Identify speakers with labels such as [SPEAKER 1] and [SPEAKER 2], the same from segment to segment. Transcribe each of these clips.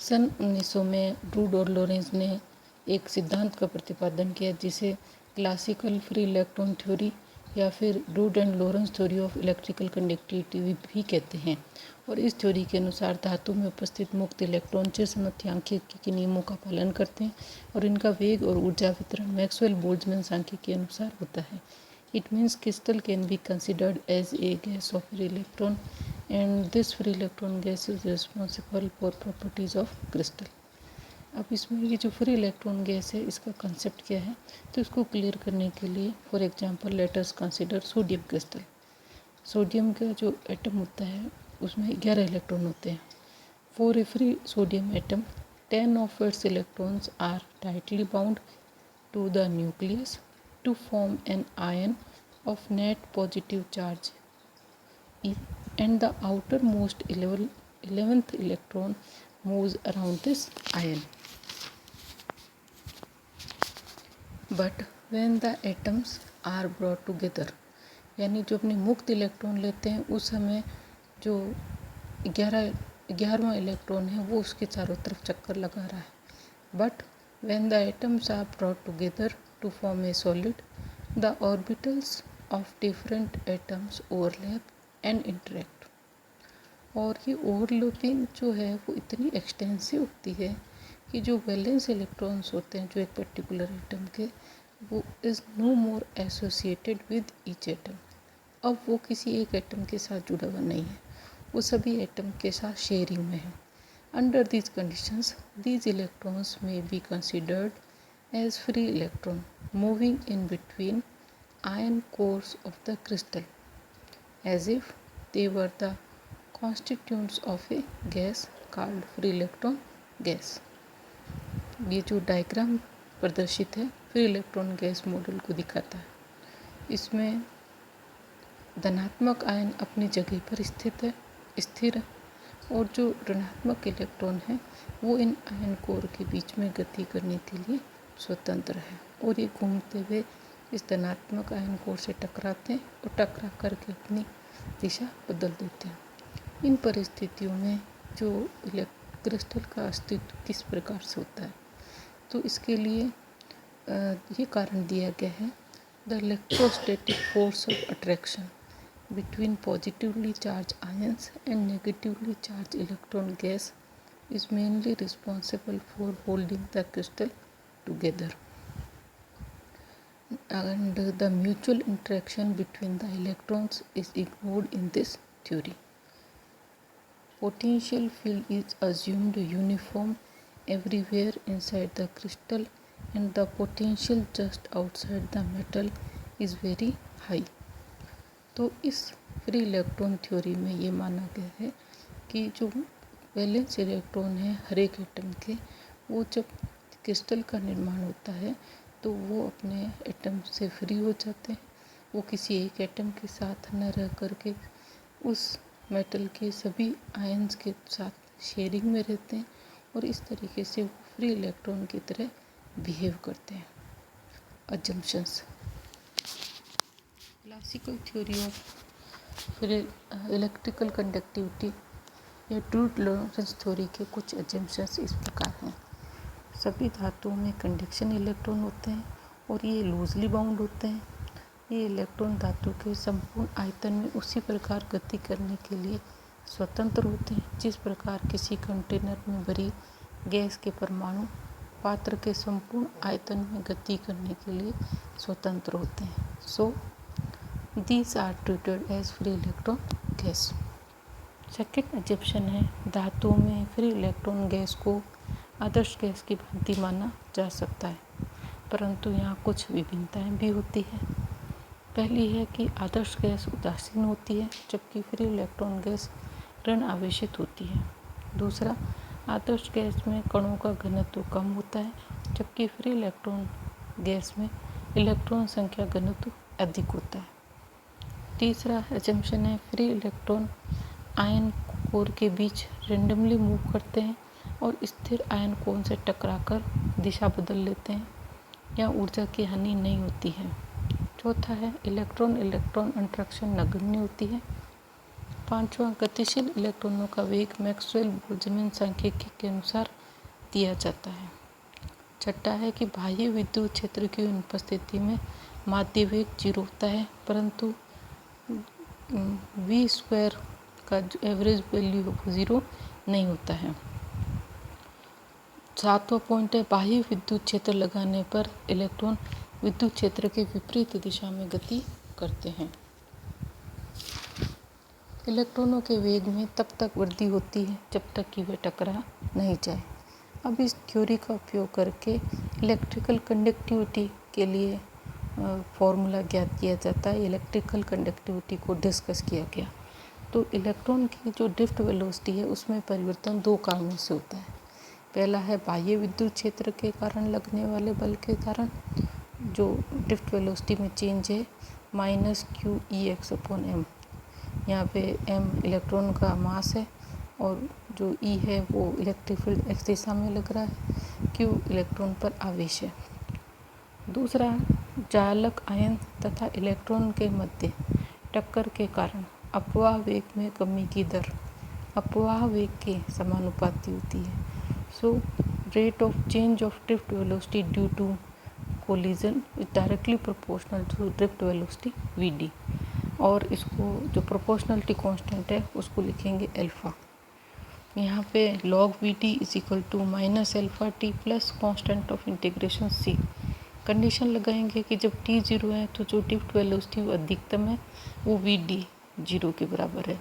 [SPEAKER 1] सन 1900 में ड्रू और लॉरेंस ने एक सिद्धांत का प्रतिपादन किया जिसे क्लासिकल फ्री इलेक्ट्रॉन थ्योरी या फिर Drew and Lawrence theory of electrical conductivity भी कहते हैं। और इस थ्योरी के अनुसार धातु में उपस्थित मुक्त इलेक्ट्रॉन चिरसमत्व सांख्यिकी के नियमों का पालन करते हैं और इनका वेग और ऊर्जा वितरण मैक्सवेल बोल्ट्जमैन सांख्यिकी के अनुसार होता है। It means crystal can be considered as a gas of free electron and this free electron gas is responsible for properties of crystal। अब इसमें ये जो फ्री इलेक्ट्रॉन गैस है इसका कंसेप्ट क्या है, तो इसको क्लियर करने के लिए for example let us consider sodium crystal. Sodium का जो एटम होता है उसमें 11 इलेक्ट्रॉन होते हैं। For a free sodium atom 10 of its electrons are tightly bound to the nucleus to form an ion of net positive charge E and the outermost 11th electron moves around this ion. But when the atoms are brought together, यानी जो अपने मुक्त electron लेते हैं उस समय जो 11वां electron है वो उसके चारों तरफ चक्कर लगा रहा है। But when the atoms are brought together to form a solid, the orbitals of different atoms overlap and interact। और ये ओवरलैपिंग जो है वो इतनी एक्सटेंसिव होती है कि जो वैलेंस इलेक्ट्रॉन्स होते हैं जो एक पर्टिकुलर एटम के, वो is no more associated with each atom. अब वो किसी एक एटम के साथ जुड़ा हुआ नहीं है, वो सभी एटम के साथ शेयरिंग में है। Under these conditions, these electrons may be considered as free electron moving in between ion cores of the crystal, as if they were the constituents of a gas called free electron gas। ये जो diagram प्रदर्शित है free electron gas model को दिखाता है। इसमें धनात्मक ion अपनी जगह पर स्थिर है और जो ऋणात्मक इलेक्ट्रॉन है वो इन आयन कोर के बीच में गति करने के लिए स्वतंत्र है और ये घूमते हुए इस धनात्मक आयन कोर से टकराते हैं और टकरा करके अपनी दिशा बदल देते हैं। इन परिस्थितियों में जो क्रिस्टल का अस्तित्व किस प्रकार से होता है, तो इसके लिए ये कारण दिया गया है the electrostatic force of attraction between positively charged ions and negatively charged electron gas is mainly responsible for holding the crystal together, and the mutual interaction between the electrons is ignored in this theory। Potential field is assumed uniform everywhere inside the crystal and the potential just outside the metal is very high। तो इस free electron theory में ये माना गया है कि जो valence electron है हर एक एटम के, वो जब क्रिस्टल का निर्माण होता है तो वो अपने एटम से फ्री हो जाते हैं। वो किसी एक एटम के साथ न रह करके उस मेटल के सभी आयंस के साथ शेयरिंग में रहते हैं और इस तरीके से वो फ्री इलेक्ट्रॉन की तरह बिहेव करते हैं। Assumptions. Classical theory of electrical conductivity या ड्रू लॉरेंस थ्योरी के कुछ अजम्पशंस इस प्रकार हैं। सभी धातुओं में कंडक्शन इलेक्ट्रॉन होते हैं और ये लूजली बाउंड होते हैं। ये इलेक्ट्रॉन धातु के संपूर्ण आयतन में उसी प्रकार गति करने के लिए स्वतंत्र होते हैं जिस प्रकार किसी कंटेनर में भरी गैस के परमाणु पात्र के संपूर्ण आयतन में गति करने के लिए स्वतंत्र होते हैं। सो These are treated as free electron gas। Second assumption है धातुओं में फ्री इलेक्ट्रॉन गैस को आदर्श गैस की भांति माना जा सकता है, परंतु यहाँ कुछ विभिन्नताएं भी होती है। पहली है कि आदर्श गैस उदासीन होती है जबकि फ्री इलेक्ट्रॉन गैस ऋण आवेशित होती है। दूसरा, आदर्श गैस में कणों का घनत्व कम होता है जबकि फ्री इलेक्ट्रॉन गैस में इलेक्ट्रॉन संख्या घनत्व अधिक होता है। तीसरा एजम्पशन है फ्री इलेक्ट्रॉन आयन कोर के बीच रेंडमली मूव करते हैं और स्थिर आयन कोर से टकराकर दिशा बदल लेते हैं या ऊर्जा की हानि नहीं होती है। चौथा है इलेक्ट्रॉन इलेक्ट्रॉन इंटरेक्शन नगण्य होती है। पांचवा, गतिशील इलेक्ट्रॉनों का वेग मैक्सवेल बोल्ट्जमैन सांख्यिकी के अनुसार दिया जाता है। छठा है कि बाह्य विद्युत क्षेत्र की अनुपस्थिति में माध्य वेग 0 होता है, परंतु v स्क्वायर का जो एवरेज वैल्यू है वो 0 नहीं होता है। सातवां पॉइंट है, बाह्य विद्युत क्षेत्र लगाने पर इलेक्ट्रॉन विद्युत क्षेत्र के विपरीत दिशा में गति करते हैं। इलेक्ट्रॉनों के वेग में तब तक वृद्धि होती है जब तक कि वे टकरा नहीं जाए। अब इस थ्योरी का उपयोग करके इलेक्ट्रिकल कंडक्टिविटी के लिए फॉर्मूला ज्ञात किया जाता है। इलेक्ट्रिकल कंडक्टिविटी को डिस्कस किया गया। तो इलेक्ट्रॉन की जो ड्रिफ्ट वेलोसिटी है उसमें परिवर्तन दो कारणों से होता है। पहला है बाह्य विद्युत क्षेत्र के कारण लगने वाले बल के कारण जो ड्रिफ्ट वेलोसिटी में चेंज है -q(E(x)/m। यहाँ पे m इलेक्ट्रॉन का मास है और जो E है वो इलेक्ट्रिक फील्ड x दिशा में लग रहा है, q इलेक्ट्रॉन पर आवेश है। दूसरा, चालक आयन तथा इलेक्ट्रॉन के मध्य टक्कर के कारण अपवाह वेग में कमी की दर अपवाह वेग के समानुपाती होती है। So rate of change of drift velocity due to collision is directly proportional to drift velocity vd, और इसको जो प्रोपोर्शनलिटी कांस्टेंट है उसको लिखेंगे अल्फा। यहाँ पे log vd is equal to -α_t plus constant of integration c। Condition लगाएंगे कि जब t 0 है तो जो ड्रिफ्ट वेलोसिटी वो अधिकतम है वो vd 0 के बराबर है।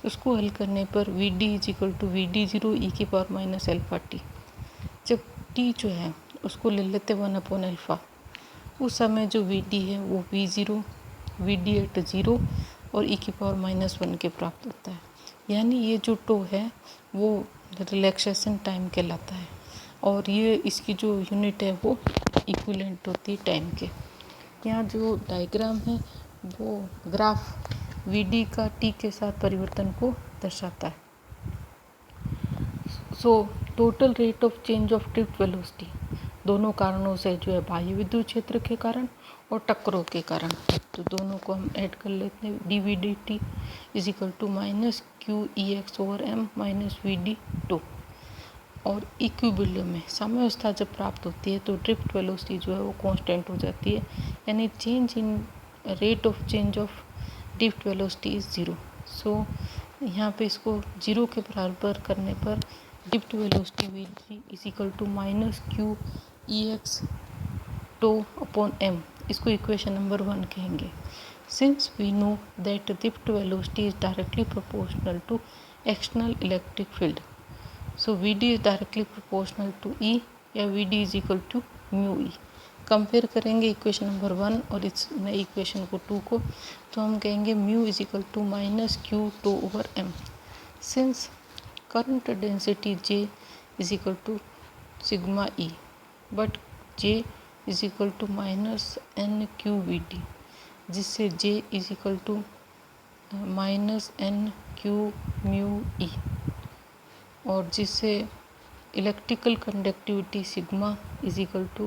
[SPEAKER 1] उसको हल करने पर vd is equal to vd0 e⁻⁻⁴t। जब t जो है उसको ले लेते 1/α, उस समय जो vd है वो v0 vd@0 और e⁻⁻1 के प्राप्त होता है। यानी ये जो टो है वो रिलैक्सेशन टाइम कहलाता है और ये इसकी जो यूनिट है वो इक्विवेलेंट होती है टाइम के। यहाँ जो डायग्राम है वो ग्राफ vd का t के साथ परिवर्तन को दर्शाता है। So total rate of change of drift velocity दोनों कारणों से जो है बाह्य विद्युत क्षेत्र के कारण और टक्करों के कारण, तो दोनों को हम ऐड कर लेते हैं। dv/dt is equal to -q(E(x)/m -vd2। और इक्विलिब्रियम में साम्यावस्था जब प्राप्त होती है तो ड्रिफ्ट वेलोसिटी जो है वो कांस्टेंट हो जाती है, यानी change in rate of change of drift velocity is 0। So यहाँ पे इसको 0 के बराबर करने पर drift velocity vd is equal to -q(E(x)/m। इसको इक्वेशन नंबर 1 कहेंगे। Since we know that drift velocity is directly proportional to external electric field, so vd is directly proportional to E या vd is equal to μE। Compare करेंगे equation number 1 और इस नई equation को 2 को, तो हम कहेंगे μ is equal to -q(2/m। Since current density J is equal to sigma E, but J is equal to -nqvd, जिससे J is equal to -nq(μE), और जिससे electrical conductivity sigma is equal to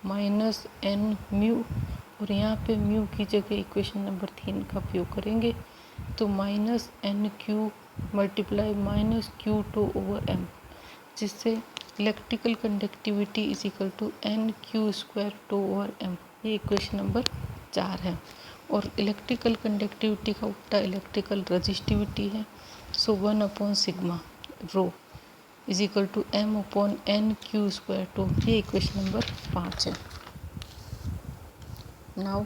[SPEAKER 1] -nμ, और यहाँ पे mu की जगह equation number 3 का उपयोग करेंगे तो -nq मल्टीप्लाई -q2/m, जिससे electrical conductivity is equal to nq²2/m। ये इक्वेशन नंबर 4 है। और इलेक्ट्रिकल कंडक्टिविटी का उल्टा इलेक्ट्रिकल रजिस्टिविटी है। सो 1/σ रो इज इक्वल टू m/nq²2। ये इक्वेशन नंबर 5 है। Now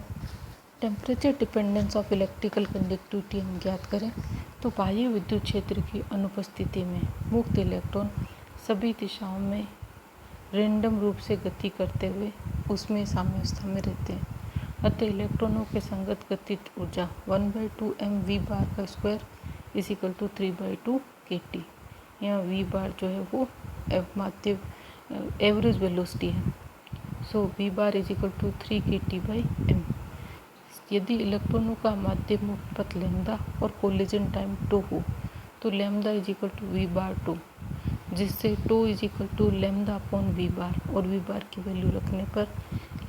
[SPEAKER 1] temperature dependence of electrical conductivity हम ज्ञात करें तो बाह्य विद्युत क्षेत्र की अनुपस्थिति में मुक्त इलेक्ट्रॉन सभी दिशाओं में रैंडम रूप से गति करते हुए उसमें साम्यावस्था में रहते हैं। अतः इलेक्ट्रॉनों के संगत गतिज ऊर्जा 1/2mv² is equal to 3/2 kT। यहाँ v बार जो है वो माध्य एवरेज वेलोसिटी है। So v bar is equal to 3 kT/m। यदि इलेक्ट्रॉनों का माध्य मुक्त पथ लैम्डा और कोलिजन टाइम टो हो तो lambda is equal to v bar tau, जिससे tau is equal to λ/v bar, और v बार की वैल्यू रखने पर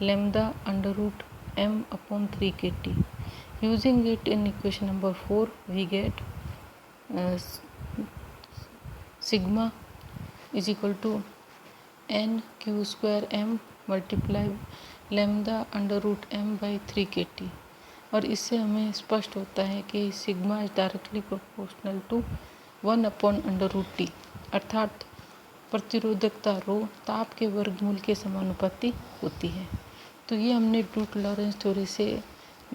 [SPEAKER 1] λ√m/3 kT। Using it in equation number 4 we get sigma is equal to n(q²m) multiply λ√m/3kT। और इससे हमें स्पष्ट होता है कि sigma is directly proportional to 1/√T, अर्थात प्रतिरोधकता रो ताप के वर्गमूल के समानुपाती होती है। तो ये हमने ड्रूट लॉरेंस थ्योरी से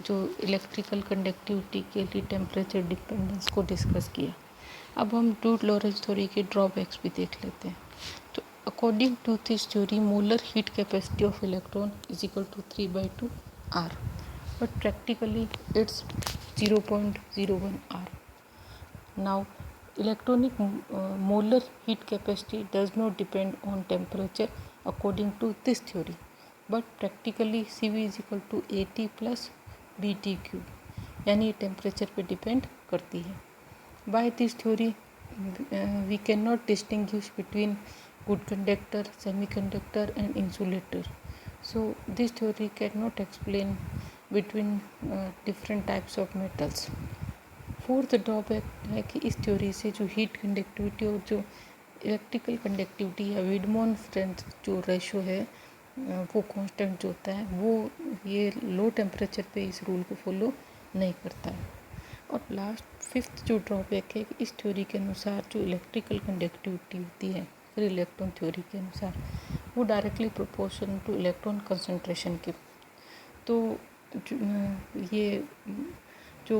[SPEAKER 1] जो इलेक्ट्रिकल कंडक्टिविटी के लिए टेम्परेचर डिपेंडेंस को डिस्कस किया। अब हम ड्रूट लॉरेंस थ्योरी के ड्रॉबैक्स भी देख लेते हैं। तो according to this theory molar heat capacity of electron is equal to 3/2 R, but practically it's 0.01 R. Now, electronic molar heat capacity does not depend on temperature according to this theory, but practically CV is equal to AT plus BT cube, यानी temperature पे depend करती है। By this theory we cannot distinguish between good conductor, semiconductor and insulator. So this theory cannot explain between different types of metals. Fourth drawback है कि इस theory से जो heat conductivity और जो इलेक्ट्रिकल कंडक्टिविटी या विडमॉन स्ट्रेंथ जो रेशो है वो कांस्टेंट जो होता है वो ये लो टेम्परेचर पे इस रूल को फॉलो नहीं करता है। और लास्ट फिफ्थ जो ड्रॉबैक है कि इस थ्योरी के अनुसार जो इलेक्ट्रिकल कंडक्टिविटी होती है फिर इलेक्ट्रॉन थ्योरी के अनुसार वो directly proportion two electron concentration के। तो ये जो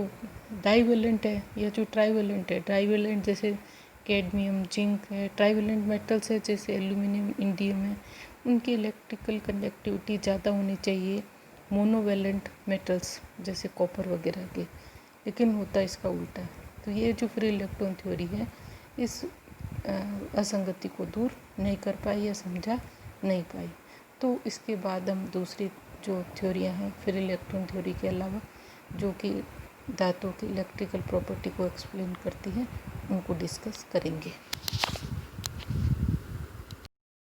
[SPEAKER 1] डाइवेलेंट है या जो ट्राइवेलेंट है, डाइवेलेंट जैसे कैडमियम, जिंक है, ट्राइवेलेंट मेटल्स है जैसे एल्यूमिनियम, इंडियम है, उनकी इलेक्ट्रिकल कंडक्टिविटी ज़्यादा होनी चाहिए मोनोवेलेंट मेटल्स जैसे कॉपर वगैरह के, लेकिन होता इसका उल्टा है। तो ये जो फ्री इलेक्ट्रॉन थ्योरी है इस असंगति को दूर नहीं कर पाई या समझा नहीं पाई। तो इसके बाद हम दूसरी जो थ्योरियाँ हैं फिर इलेक्ट्रॉन थ्योरी के अलावा जो कि धातु की इलेक्ट्रिकल प्रॉपर्टी को एक्सप्लेन करती हैं उनको डिस्कस करेंगे।